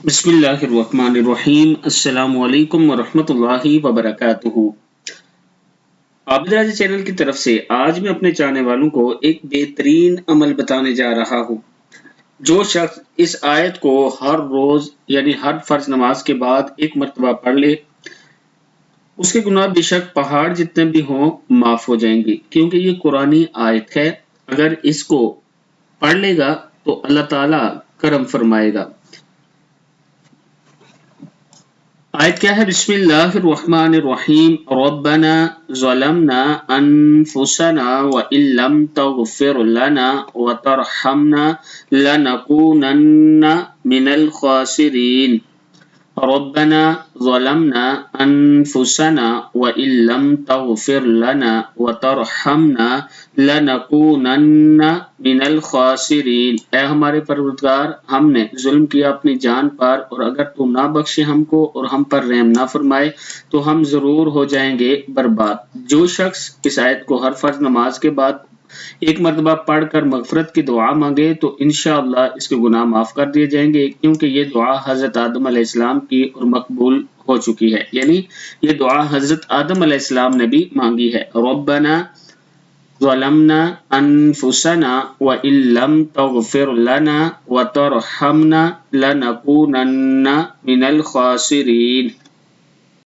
بسم اللہ الرحمن الرحیم۔ السلام علیکم ورحمۃ اللہ وبرکاتہ۔ عابد راضی چینل کی طرف سے آج میں اپنے چاہنے والوں کو ایک بہترین عمل بتانے جا رہا ہوں۔ جو شخص اس آیت کو ہر روز یعنی ہر فرض نماز کے بعد ایک مرتبہ پڑھ لے، اس کے گناہ بے شک پہاڑ جتنے بھی ہوں معاف ہو جائیں گے، کیونکہ یہ قرآنی آیت ہے۔ اگر اس کو پڑھ لے گا تو اللہ تعالیٰ کرم فرمائے گا۔ آیت کیا ہے؟ بسم اللہ الرحمن الرحیم۔ ربنا ظلمنا انفسنا وان لم تغفر لنا وترحمنا لنكونن من الخاسرین۔ ربنا ظلمنا انفسنا وان لم تغفر لنا وترحمنا لنكونن من الخاسرین۔ اے ہمارے پروردگار، ہم نے ظلم کیا اپنی جان پر، اور اگر تو نہ بخشے ہم کو اور ہم پر رحم نہ فرمائے تو ہم ضرور ہو جائیں گے برباد۔ جو شخص اس آیت کو ہر فرض نماز کے بعد ایک مرتبہ پڑھ کر مغفرت کی دعا مانگے تو انشاءاللہ اس کے گناہ معاف کر دیے جائیں گے، کیونکہ یہ دعا حضرت آدم علیہ السلام کی اور مقبول ہو چکی ہے۔ یعنی یہ دعا حضرت آدم علیہ السلام نے بھی مانگی ہے۔ ربنا ظلمنا انفسنا وان لم تغفر لنا وترحمنا لنكونن من الخاسرین۔